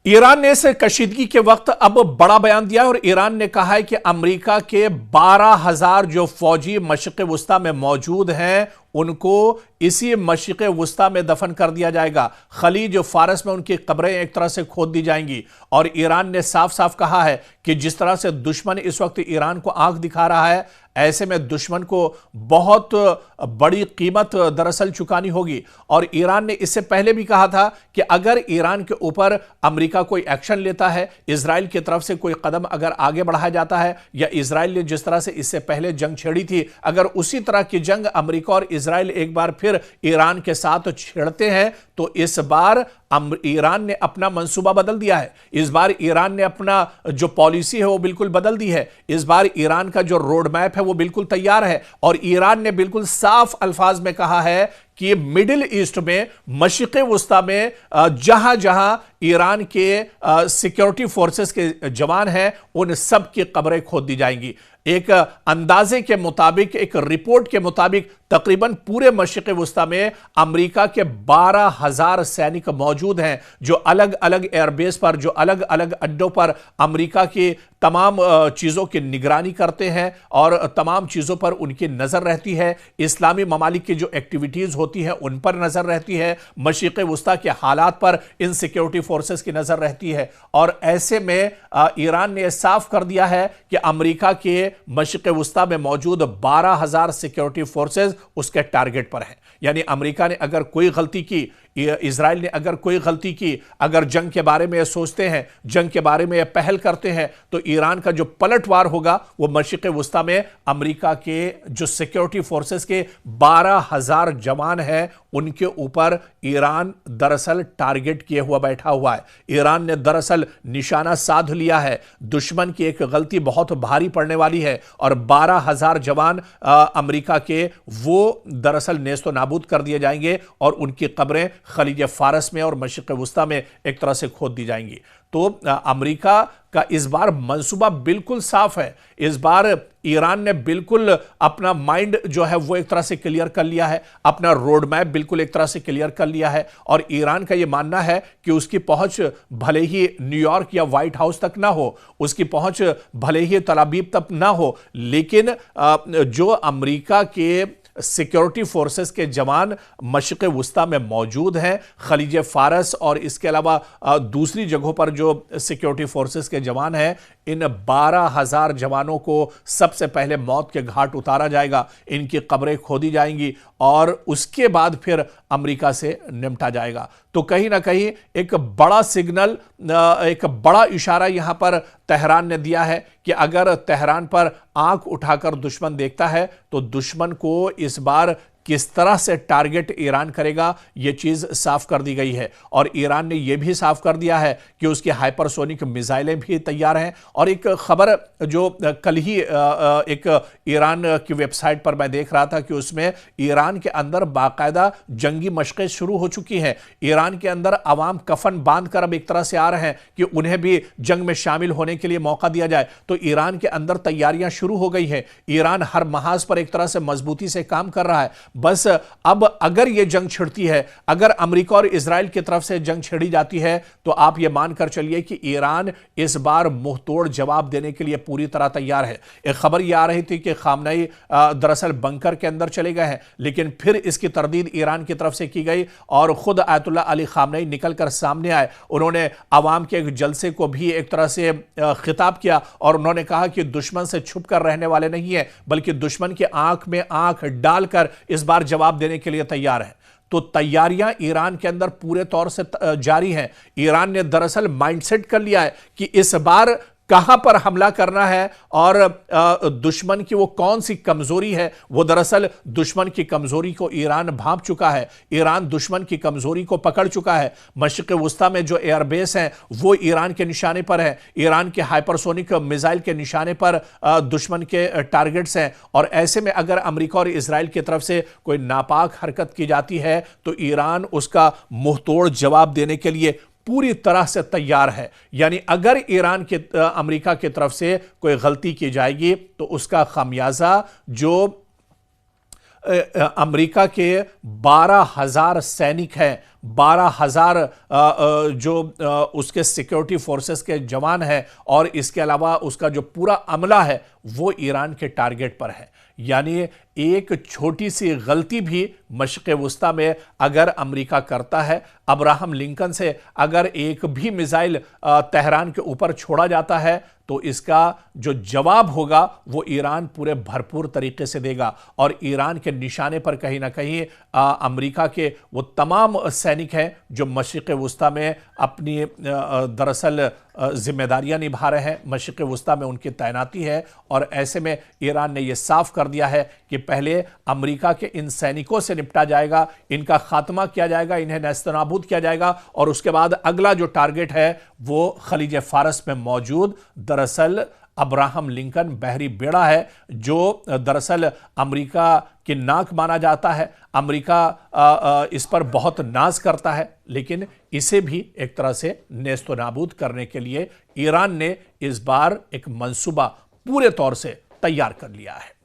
Iran ने इस कशीदगी के वक्त अब बड़ा बयान दिया और ईरान ने कहा है कि अमेरिका के 12,000 जो फौजी मशरिक़ वुस्ता में मौजूद हैं उनको इसी मशरिक़ वुस्ता में दफन कर दिया जाएगा। खलीज फारस में उनकी कब्रें एक तरह से खोद दी जाएंगी। और ईरान ने साफ साफ कहा है कि जिस तरह से दुश्मन इस वक्त ईरान को आंख दिखा रहा है, ऐसे में दुश्मन को बहुत बड़ी कीमत दरअसल चुकानी होगी। और ईरान ने इससे पहले भी कहा था कि अगर ईरान के ऊपर अमेरिका कोई एक्शन लेता है, इजराइल की तरफ से कोई कदम अगर आगे बढ़ाया जाता है, या इजराइल ने जिस तरह से इससे पहले जंग छेड़ी थी, अगर उसी तरह की जंग अमेरिका और इजराइल एक बार फिर ईरान के साथ छेड़ते हैं, तो इस बार ईरान ने अपना मंसूबा बदल दिया है। इस बार ईरान ने अपना जो पॉलिसी है वो बिल्कुल बदल दी है। इस बार ईरान का जो रोड मैप है वो बिल्कुल तैयार है और ईरान ने बिल्कुल साफ अल्फाज में कहा है कि मिडिल ईस्ट में, मशरिक़ वुस्ता में जहां जहां ईरान के सिक्योरिटी फोर्सेस के जवान हैं, उन सब की कब्रें खोद दी जाएंगी। एक अंदाजे के मुताबिक, एक रिपोर्ट के मुताबिक तकरीबन पूरे मशरिक़ वुस्ता में अमेरिका के 12,000 सैनिक मौजूद हैं, जो अलग अलग एयरबेस पर, जो अलग अलग अड्डों पर अमेरिका की तमाम चीज़ों की निगरानी करते हैं और तमाम चीज़ों पर उनकी नज़र रहती है। इस्लामी ममालिक की जो एक्टिविटीज़ होती हैं उन पर नज़र रहती है। मशरिक़ वुस्ता के हालात पर इन सिक्योरिटी फोर्सेस की नज़र रहती है। और ऐसे में ईरान ने साफ कर दिया है कि अमेरिका के मशरिक़ वुस्ता में मौजूद 12,000 सिक्योरिटी फोर्सेस उसके टारगेट पर हैं। यानी अमेरिका ने अगर कोई गलती की, इजराइल ने अगर कोई गलती की, अगर जंग के बारे में सोचते हैं, जंग के बारे में पहल करते हैं, तो ईरान का जो पलटवार होगा वो मशरिक़ वुस्ता में अमेरिका के जो सिक्योरिटी फोर्सेस के 12,000 जवान हैं उनके ऊपर ईरान दरअसल टारगेट किए हुआ बैठा हुआ है। ईरान ने दरअसल निशाना साध लिया है। दुश्मन की एक गलती बहुत भारी पड़ने वाली है और 12,000 जवान अमेरिका के वो दरअसल नेस्तो नाबूद कर दिए जाएंगे और उनकी कब्रें खलीज फारस में और मशरिक़ वुस्ता में एक तरह से खोद दी जाएंगी। तो अमेरिका का इस बार मंसूबा बिल्कुल साफ है। इस बार ईरान ने बिल्कुल अपना माइंड जो है वो एक तरह से क्लियर कर लिया है, अपना रोड मैप बिल्कुल एक तरह से क्लियर कर लिया है। और ईरान का यह मानना है कि उसकी पहुंच भले ही न्यूयॉर्क या व्हाइट हाउस तक ना हो, उसकी पहुंच भले ही तल अवीव तक ना हो, लेकिन जो अमेरिका के सिक्योरिटी फोर्सेस के जवान मशरिक़ वुस्ता में मौजूद हैं, खलीज फारस और इसके अलावा दूसरी जगहों पर जो सिक्योरिटी फोर्सेस के जवान हैं, इन 12,000 जवानों को सबसे पहले मौत के घाट उतारा जाएगा, इनकी कब्रें खोदी जाएंगी और उसके बाद फिर अमेरिका से निपटा जाएगा। तो कहीं ना कहीं एक बड़ा सिग्नल, एक बड़ा इशारा यहां पर तेहरान ने दिया है कि अगर तेहरान पर आंख उठाकर दुश्मन देखता है तो दुश्मन को इस बार किस तरह से टारगेट ईरान करेगा, यह चीज साफ कर दी गई है। और ईरान ने यह भी साफ कर दिया है कि उसकी हाइपरसोनिक मिसाइलें भी तैयार हैं। और एक खबर जो कल ही एक ईरान की वेबसाइट पर मैं देख रहा था कि उसमें ईरान के अंदर बाकायदा जंगी मशक़ें शुरू हो चुकी हैं। ईरान के अंदर अवाम कफन बांध कर अब एक तरह से आ रहे हैं कि उन्हें भी जंग में शामिल होने के लिए मौका दिया जाए। तो ईरान के अंदर तैयारियां शुरू हो गई हैं। ईरान हर महाज पर एक तरह से मजबूती से काम कर रहा है। बस अब अगर यह जंग छिड़ती है, अगर अमेरिका और इजराइल की तरफ से जंग छिड़ी जाती है, तो आप यह मानकर चलिए कि ईरान इस बार मुंहतोड़ जवाब देने के लिए पूरी तरह तैयार है। एक खबर यह आ रही थी कि खामनेई दरअसल बंकर के अंदर चले गए हैं, लेकिन फिर इसकी तरदीद ईरान की तरफ से की गई और खुद आयतुल्लाह अली खामनेई निकलकर सामने आए। उन्होंने अवाम के एक जलसे को भी एक तरह से खिताब किया और उन्होंने कहा कि दुश्मन से छुप कर रहने वाले नहीं है, बल्कि दुश्मन की आंख में आंख डालकर इस बार जवाब देने के लिए तैयार है। तो तैयारियां ईरान के अंदर पूरे तौर से जारी हैं। ईरान ने दरअसल माइंडसेट कर लिया है कि इस बार कहां पर हमला करना है और दुश्मन की वो कौन सी कमजोरी है। वो दरअसल दुश्मन की कमजोरी को ईरान भांप चुका है। ईरान दुश्मन की कमजोरी को पकड़ चुका है। मशरिक़ वुस्ता में जो एयरबेस हैं वो ईरान के निशाने पर है। ईरान के हाइपरसोनिक मिसाइल के निशाने पर दुश्मन के टारगेट्स हैं। और ऐसे में अगर अमेरिका और इजराइल की तरफ से कोई नापाक हरकत की जाती है तो ईरान उसका मुंहतोड़ जवाब देने के लिए पूरी तरह से तैयार है। यानी अगर ईरान के अमेरिका की तरफ से कोई गलती की जाएगी तो उसका खामियाजा जो अमेरिका के 12,000 सैनिक हैं, 12,000 जो उसके सिक्योरिटी फोर्सेस के जवान हैं, और इसके अलावा उसका जो पूरा अमला है वो ईरान के टारगेट पर है। यानी एक छोटी सी गलती भी मशरिक़ वुस्ता में अगर अमेरिका करता है, अब्राहम लिंकन से अगर एक भी मिसाइल तेहरान के ऊपर छोड़ा जाता है, तो इसका जो जवाब होगा वो ईरान पूरे भरपूर तरीके से देगा। और ईरान के निशाने पर कहीं ना कहीं अमेरिका के वो तमाम सैनिक हैं जो मशरिक़ वुस्ता में अपनी दरअसल जिम्मेदारियां निभा रहे हैं, मशरिक़ वुस्ता में उनकी तैनाती है। और ऐसे में ईरान ने यह साफ कर दिया है कि पहले अमेरिका के इन सैनिकों से निपटा जाएगा, इनका खात्मा किया जाएगा, इन्हें नेस्तनाबूद किया जाएगा, और उसके बाद अगला जो टारगेट है वो खलीज फारस में मौजूद दरअसल अब्राहम लिंकन बहरी बेड़ा है, जो दरअसल अमेरिका की नाक माना जाता है। अमेरिका इस पर बहुत नाज करता है, लेकिन इसे भी एक तरह से नेस्तो नाबूद करने के लिए ईरान ने इस बार एक मंसूबा पूरे तौर से तैयार कर लिया है।